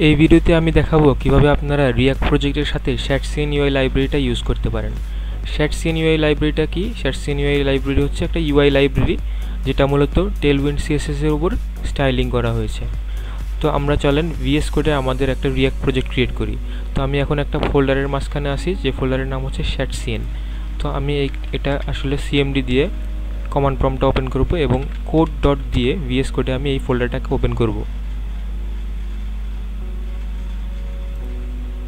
এই ভিডিওতে আমি দেখাবো কিভাবে আপনারা রিয়াক্ট প্রজেক্টের সাথে শ্যাটসিএন ইউআই লাইব্রেরিটা ইউজ করতে পারেন। শ্যাটসিএন ইউআই লাইব্রেরিটা কি? শ্যাটসিএন ইউআই লাইব্রেরি হচ্ছে একটা ইউআই লাইব্রেরি যেটা মূলত টেলউইন্ড সিএসএস এর উপর স্টাইলিং করা হয়েছে। তো আমরা চলেন ভিএস কোডে আমাদের একটা রিয়াক্ট প্রজেক্ট ক্রিয়েট করি। তো আমি এখন একটা ফোল্ডারের মাঝখানে আসি, যে ফোল্ডারের নাম হচ্ছে শ্যাটসিএন। তো আমি এটা আসলে সিএমডি দিয়ে কমান্ড প্রম্পটটা ওপেন করব এবং কোড ডট দিয়ে ভিএস কোডে আমি এই ফোল্ডারটাকে ওপেন করব।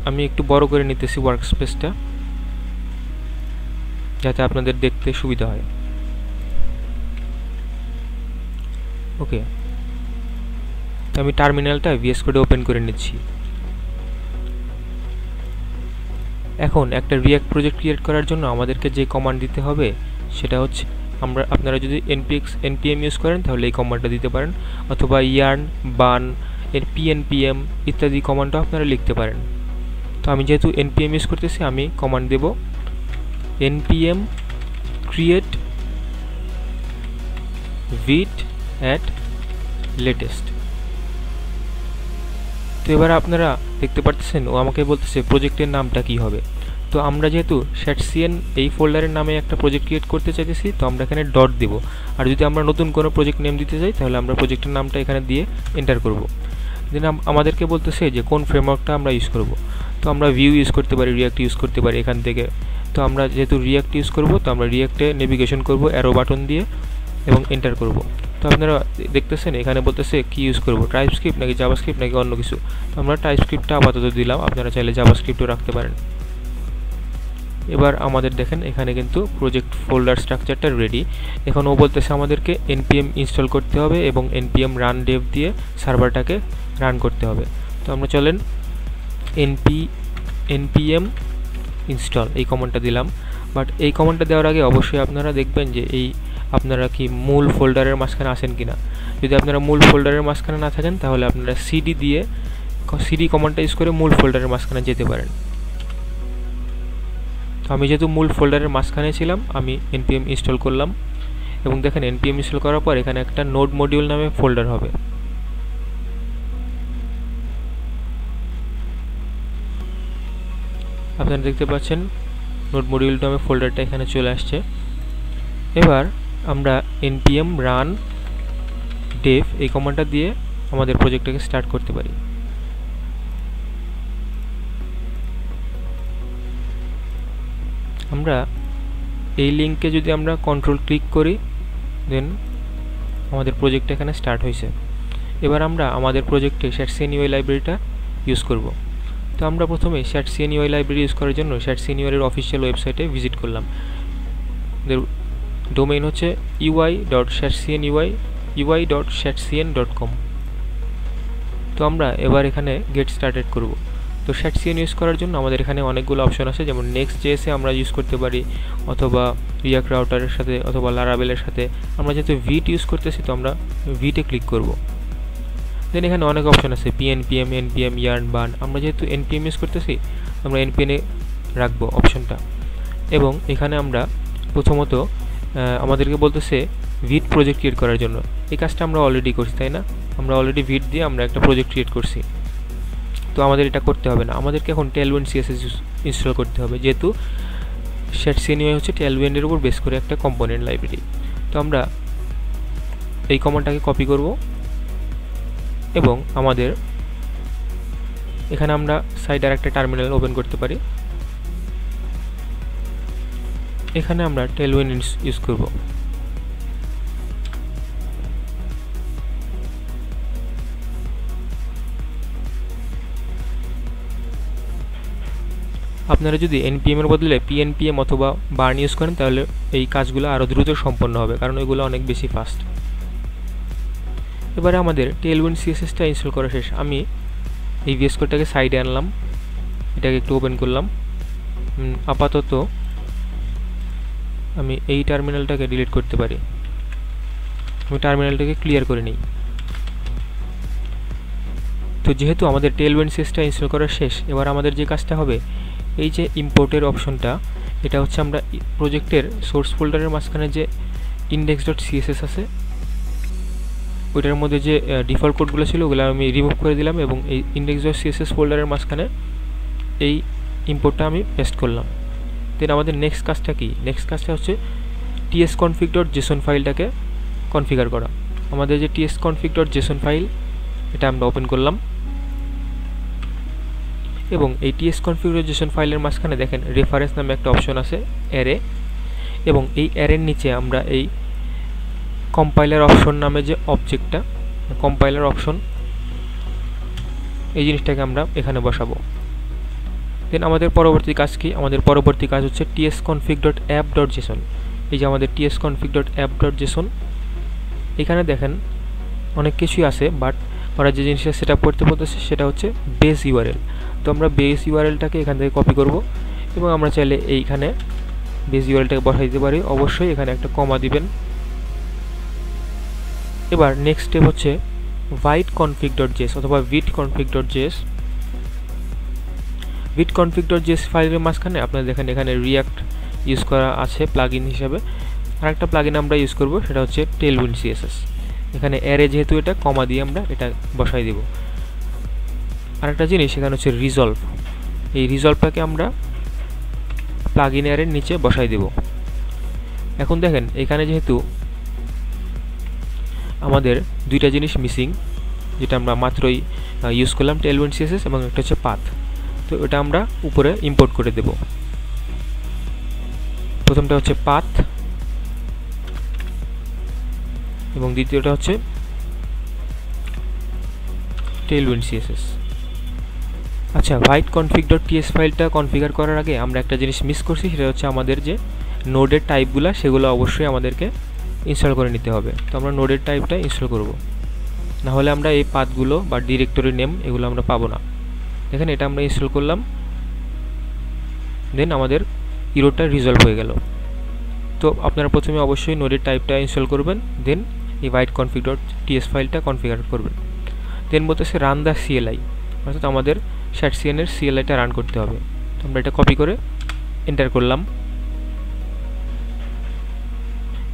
আমি একটু বড় করে নিতেছি ওয়ার্কস্পেসটা, যাতে আপনাদের দেখতে সুবিধা হয়। ওকে, তো আমি টার্মিনালটা ভিএস কোডে ওপেন করে নিচ্ছি। এখন একটা রিয়াক্ট প্রজেক্ট ক্রিয়েট করার জন্য আমাদেরকে যে কমান্ড দিতে হবে সেটা হচ্ছে, আপনারা যদি npm ইউজ করেন তাহলে এই কমান্ডটা দিতে পারেন, অথবা yarn, বান, pnpm ইত্যাদি কমান্ডও আপনারা লিখতে পারেন। তো আমি যেহেতু npm ইউজ করতেছি, আমি command Dev npm create vit at latest। তো এবার আপনারা দেখতে পাচ্ছেন ও আমাকে বলতেছে প্রজেক্টের নামটা কি হবে। তো আমরা যেহেতু শ্যাটসিএন এই ফোল্ডারের নামে একটা প্রজেক্ট ক্রিয়েট করতে চাইতেছি, তো আমরা এখানে ডট দেব। আর যদি আমরা নতুন কোনো প্রজেক্ট নেম দিতে চাই তাহলে আমরা প্রজেক্টের নামটা এখানে দিয়ে এন্টার করব। দেন আমাদেরকে বলতেছে যে কোন ফ্রেমওয়ার্কটা আমরা ইউজ করব। তো আমরা ভিউ ইউজ করতে পারি, রিয়াক্ট ইউজ করতে পারি এখান থেকে। তো আমরা যেহেতু রিয়াক্ট ইউজ করব, তো আমরা রিয়াক্টে নেভিগেশন করব অ্যারো বাটন দিয়ে এবং এন্টার করব। তো আপনারা দেখতেছেন এখানে বলতেছে কি ইউজ করব, টাইপস্ক্রিপ্ট নাকি জাভাস্ক্রিপ্ট নাকি অন্য কিছু। তো আমরা টাইপস্ক্রিপ্টটা আপাতত দিলাম, আপনারা চাইলে জাভাস্ক্রিপ্টও রাখতে পারেন। এবার আমাদের দেখেন এখানে কিন্তু প্রজেক্ট ফোল্ডার স্ট্রাকচারটা রেডি। এখন ও বলতেছে আমাদেরকে npm ইনস্টল করতে হবে এবং npm রান dev দিয়ে সার্ভারটাকে রান করতে হবে। তো আমরা চলেন npm ইনস্টল এই কমান্ডটা দিলাম। বাট এই কমান্ডটা দেওয়ার আগে অবশ্যই আপনারা দেখবেন যে আপনারা কি মূল ফোল্ডারের মাঝখানে আছেন কিনা। যদি আপনারা মূল ফোল্ডারের মাঝখানে না থাকেন তাহলে আপনারা সিডি কমান্ডটা ইউজ করে মূল ফোল্ডারের মাঝখানে যেতে পারেন। তো আমি যেহেতু মূল ফোল্ডারের মাঝখানে ছিলাম, আমি npm ইনস্টল করলাম এবং দেখেন npm ইনস্টল করার পর এখানে একটা নোড মডিউল নামে ফোল্ডার হবে। আপনারা দেখতে পাচ্ছেন নোড মডিউল নামে ফোল্ডারটা এখানে চলে আসছে। এবার আমরা npm রান dev এই কমান্ডটা দিয়ে আমাদের প্রজেক্টটাকে স্টার্ট করতে পারি। আমরা এই লিঙ্কে যদি আমরা কন্ট্রোল ক্লিক করি, দেন আমাদের প্রজেক্ট এখানে স্টার্ট হয়েছে। এবার আমরা আমাদের প্রজেক্টে শ্যাটসিএন ইউআই লাইব্রেরিটা ইউজ করব। তো আমরা প্রথমে শ্যাটসিএন ইউআই লাইব্রেরি ইউজ করার জন্য শ্যাটসিএন ইউআই এর অফিসিয়াল ওয়েবসাইটে ভিজিট করলাম। ডোমেইন হচ্ছে ui.shatcn.com। তো আমরা এবার এখানে গেট স্টার্টেড করব। তো শ্যাটসিএন ইউজ করার জন্য আমাদের এখানে অনেকগুলো অপশন আছে, যেমন নেক্সট.js এ আমরা ইউজ করতে পারি, অথবা রিয়াক্ট রাউটারের সাথে, অথবা লারাভেলের সাথে। আমরা যেহেতু ভিট ইউজ করতেছি তো আমরা ভিটে ক্লিক করব। দেন এখানে অনেক অপশন আছে, pnpm, npm, yarn, বান। আমরা যেহেতু npm ইউজ করতেছি আমরা npm এ রাখবো অপশনটা। এবং এখানে আমরা প্রথমত আমাদেরকে বলতেছে ভিট প্রজেক্ট ক্রিয়েট করার জন্য। এই কাজটা আমরা অলরেডি করছি, তাই না? আমরা অলরেডি ভিট দিয়ে আমরা একটা প্রজেক্ট ক্রিয়েট করছি। তো আমাদের এটা করতে হবে না, আমাদেরকে এখন টেলউইন্ড সিএসএস ইনস্টল করতে হবে, যেহেতু শ্যাটসিএন ইউআই হচ্ছে টেলউইন্ডের উপর বেস করে একটা কম্পোনেন্ট লাইব্রেরি। তো আমরা এই কমান্ডটাকে কপি করব এবং আমাদের এখানে আমরা সাইডে আরেকটা টার্মিনাল ওপেন করতে পারি। এখানে আমরা টেলউইন্ড ইউজ করব। আপনারা যদি npm এর বদলে pnpm অথবা বার্ন ইউজ করেন তাহলে এই কাজগুলো আরও দ্রুত সম্পন্ন হবে, কারণ ওইগুলো অনেক বেশি ফাস্ট। এবারে আমাদের টেলউইন্ড সিএসএসটা ইনস্টল করা শেষ। আমি এই ভিএস কোডটাকে সাইডে আনলাম, এটাকে একটু ওপেন করলাম। আপাতত আমি এই টার্মিনালটাকে ডিলিট করতে পারি, আমি টার্মিনালটাকে ক্লিয়ার করে নিই। তো যেহেতু আমাদের টেলউইন্ড সিএসএসটা ইনস্টল করা শেষ, এবার আমাদের যে কাজটা হবে, এই যে ইম্পোর্টের অপশনটা, এটা হচ্ছে আমরা প্রজেক্টের সোর্স ফোল্ডারের মাঝখানে যে index.css আছে ওইটার মধ্যে যে ডিফল্ট কোডগুলো ছিল ওগুলো আমি রিমুভ করে দিলাম এবং এই index.css ফোল্ডারের মাঝখানে এই ইম্পোর্টটা আমি পেস্ট করলাম। দেন আমাদের নেক্সট কাজটা কি? নেক্সট কাজটা হচ্ছে tsconfig.json ফাইলটাকে কনফিগার করা। আমাদের যে tsconfig.json ফাইল এটা আমরা ওপেন করলাম এবং এই tsconfig.json ফাইলের মাঝখানে দেখেন রেফারেন্স নামে একটা অপশন আছে অ্যারে, এবং এই অ্যারের নিচে আমরা এই কম্পাইলার অপশন নামে যে অবজেক্টটা, কম্পাইলার অপশন, এই জিনিসটাকে আমরা এখানে বসাবো। দেন আমাদের পরবর্তী কাজ কি? আমাদের পরবর্তী কাজ হচ্ছে tsconfig.app.json। এই যে আমাদের tsconfig.app.json, এখানে দেখেন অনেক কিছুই আছে, বাট ওরা যে জিনিসটা সেট আপ করতে বলতেছে সেটা হচ্ছে বেস ইউআরএল। তো আমরা বেস ইউআরএলটাকে এখান থেকে কপি করব এবং আমরা চাইলে এইখানে বেস ইউআরএলটাকে বসাই দিতে পারি। অবশ্যই এখানে একটা কমা দিবেন। এবার নেক্সট স্টেপ হচ্ছে vitconfig.js অথবা vitconfig.js। vitconfig.js ফাইলের মাঝখানে আপনারা দেখেন এখানে রিয়াক্ট ইউজ করা আছে প্লাগইন হিসাবে। আরেকটা প্লাগইন আমরা ইউজ করব, সেটা হচ্ছে টেলউইন্ড সিএসএস। এখানে অ্যারে যেহেতু এটা কমা দিয়ে আমরা এটা বসাই দেব। আরেকটা জিনিস এখানে হচ্ছে রিজলভ। এই রিজলভটাকে আমরা প্লাগইন অ্যারের নিচে বসাই দেব। এখন দেখেন এখানে যেহেতু আমাদের দুইটা জিনিস মিসিং, যেটা আমরা মাত্রই ইউজ করলাম, টেলউইন্ড সিএসএস এবং একটা হচ্ছে পাথ। তো এটা আমরা উপরে ইম্পোর্ট করে দেব। প্রথমটা হচ্ছে পাথ এবং দ্বিতীয়টা হচ্ছে টেলউইন্ড সিএসএস। আচ্ছা, vitconfig.ts ফাইলটা কনফিগার করার আগে আমরা একটা জিনিস মিস করছি, সেটা হচ্ছে আমাদের যে নোডের টাইপগুলো সেগুলো অবশ্যই আমাদেরকে ইনস্টল করে নিতে হবে। তো আমরা নোডের টাইপটা ইনস্টল করব, না হলে আমরা এই পাথগুলো বা ডিরেক্টরি নেম এগুলো আমরা পাবো না। দেখেন এটা আমরা ইনস্টল করলাম, দেন আমাদের ইরোরটা রিজলভ হয়ে গেল। তো আপনারা প্রথমে অবশ্যই নোডের টাইপটা ইনস্টল করবেন, দেন এই vitconfig.ts ফাইলটা কনফিগার করবেন। দেন বলতেছে রান দ্য সিএলআই, অর্থাৎ আমাদের ShatCN এর সিএলআইটা রান করতে হবে। তো আমরা এটা কপি করে এন্টার করলাম।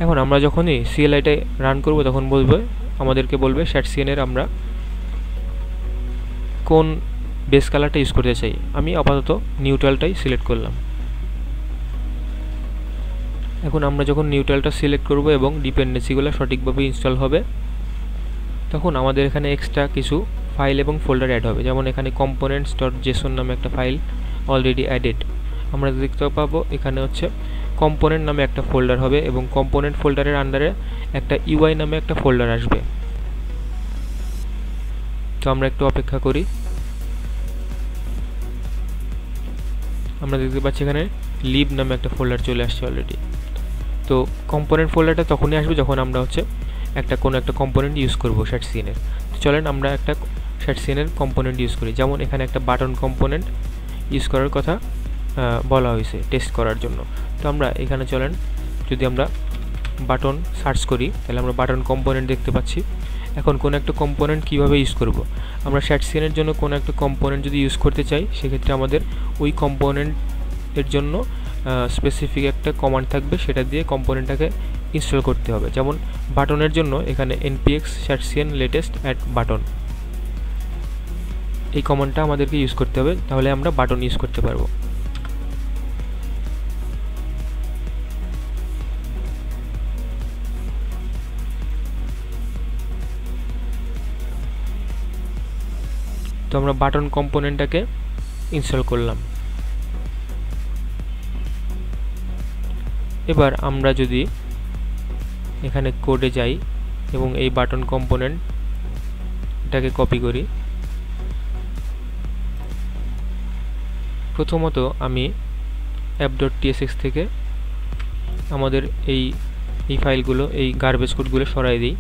এখন আমরা যখনই সিএলআইটা রান করব তখন আমাদেরকে বলবে ShatCN এর আমরা কোন বেস কালারটা ইউজ করতে চাই। আমি আপাতত নিউট্রালটাই সিলেক্ট করলাম। এখন আমরা যখন নিউট্রালটা সিলেক্ট করব এবং ডিপেন্ডেন্সিগুলো সঠিকভাবে ইনস্টল হবে, তখন আমাদের এখানে এক্সট্রা কিছু ফাইল এবং ফোল্ডার অ্যাড হবে। যেমন এখানে components.json নামে একটা ফাইল অলরেডি অ্যাডেড। আমরা দেখতে পাবো এখানে হচ্ছে কম্পোনেন্ট নামে একটা ফোল্ডার হবে এবং কম্পোনেন্ট ফোল্ডারের আন্ডারে একটা UI নামে একটা ফোল্ডার আসবে। তো আমরা একটু অপেক্ষা করি। আমরা দেখতে পাচ্ছি এখানে লিব নামে একটা ফোল্ডার চলে আসছে অলরেডি। তো কম্পোনেন্ট ফোল্ডারটা তখনই আসবে যখন আমরা হচ্ছে কোনো একটা কম্পোনেন্ট ইউজ করব ShatCN এর। তো চলেন আমরা একটা ShatCN এর কম্পোনেন্ট ইউজ করি। যেমন এখানে একটা বাটন কম্পোনেন্ট ইউজ করার কথা বলা হয়েছে টেস্ট করার জন্য। তো আমরা এখানে চলেন, যদি আমরা বাটন সার্চ করি তাহলে আমরা বাটন কম্পোনেন্ট দেখতে পাচ্ছি। এখন কোন একটা কম্পোনেন্ট কিভাবে ইউজ করব? আমরা ShatCN এর জন্য কোন একটা কম্পোনেন্ট যদি ইউজ করতে চাই, সেক্ষেত্রে আমাদের ওই কম্পোনেন্টের জন্য স্পেসিফিক একটা কমান্ড থাকবে, সেটা দিয়ে কম্পোনেন্টটাকে ইনস্টল করতে হবে। যেমন বাটনের জন্য এখানে npx ShatCN latest add button, এই কমান্ডটা আমাদেরকে ইউজ করতে হবে, তাহলে আমরা বাটন ইউজ করতে পারবো। তো আমরা বাটন কম্পোনেন্টটাকে ইনস্টল করলাম। এবার আমরা যদি এখানে কোডে যাই এবং এই বাটন কম্পোনেন্টটাকে কপি করি, প্রথমত আমি app.tsx থেকে আমাদের এই ফাইলগুলো, এই গার্বেজ কোডগুলো সরাই দিই।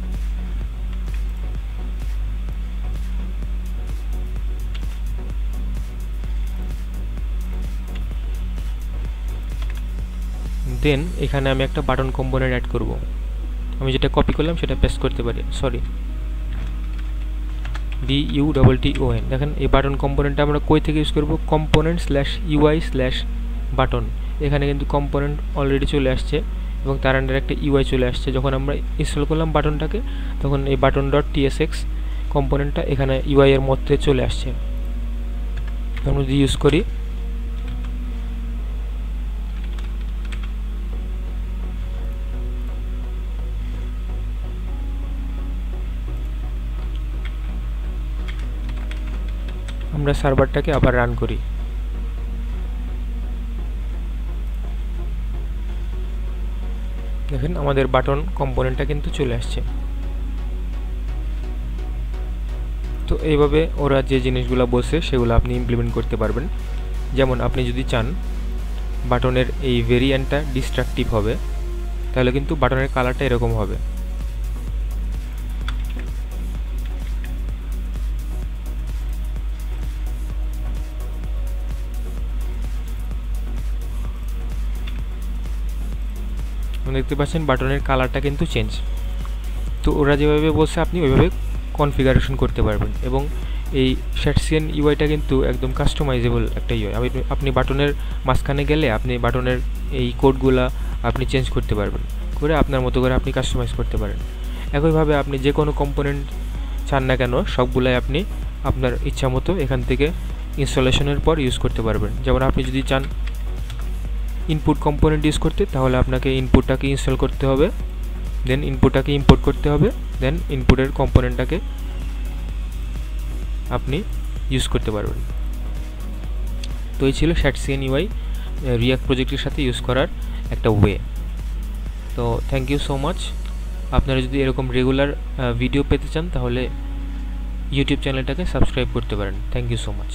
দেন এখানে আমি একটা বাটন কম্পোনেন্ট অ্যাড করব। আমি যেটা কপি করলাম সেটা পেস্ট করতে পারি, BUTTON। দেখেন এই বাটন কম্পোনেন্টটা আমরা কই থেকে ইউজ করব? component/UI/button। এখানে কিন্তু কম্পোনেন্ট অলরেডি চলে আসছে এবং তার আন্ডারে একটা ইউআই চলে আসছে। যখন আমরা ইনস্টল করলাম বাটনটাকে তখন এই বাটন ডট টিএসএক্স কম্পোনেন্টটা এখানে ইউআই এর মধ্যে চলে আসছে। আমরা যদি ইউজ করি আমরা সার্ভারটাকে আবার রান করি, দেখেন আমাদের বাটন কম্পোনেন্টটা কিন্তু চলে আসছে। তো এইভাবে ওরা যে জিনিসগুলো বলছে সেগুলো আপনি ইমপ্লিমেন্ট করতে পারবেন। যেমন আপনি যদি চান বাটনের এই ভেরিয়েন্টটা ডিস্ট্রাকটিভ হবে তাহলে কিন্তু বাটনের কালারটা এরকম হবে। দেখতে পাচ্ছেন বাটনের কালারটা কিন্তু চেঞ্জ। তো ওরা যেভাবে বলছে আপনি ওইভাবে কনফিগারেশন করতে পারবেন। এবং এই শ্যাটসিয়ান ইউআইটা কিন্তু একদম কাস্টমাইজেবল একটা ইউআই। আপনি বাটনের মাঝখানে গেলে আপনি বাটনের এই কোডগুলা আপনি চেঞ্জ করতে পারবেন, করে আপনার মতো করে আপনি কাস্টমাইজ করতে পারেন। একইভাবে আপনি যে কোনো কম্পোনেন্ট চান না কেন সবগুলাই আপনি আপনার ইচ্ছা মতো এখান থেকে ইনস্টলেশনের পর ইউজ করতে পারবেন। যেমন আপনি যদি চান ইনপুট কম্পোনেন্ট ইউজ করতে তাহলে আপনাকে ইনপুটটাকে ইনস্টল করতে হবে, দেন ইনপুটটাকে ইম্পোর্ট করতে হবে, দেন ইনপুটের কম্পোনেন্টটাকে আপনি ইউজ করতে পারবেন। তো এই ছিল শ্যাটসিয়ান ইউআই রিয়াক্ট প্রজেক্টের সাথে ইউজ করার একটা ওয়ে। তো থ্যাংক ইউ সো মাচ। আপনারা যদি এরকম রেগুলার ভিডিও পেতে চান তাহলে ইউটিউব চ্যানেলটাকে সাবস্ক্রাইব করতে পারেন। Thank you so much.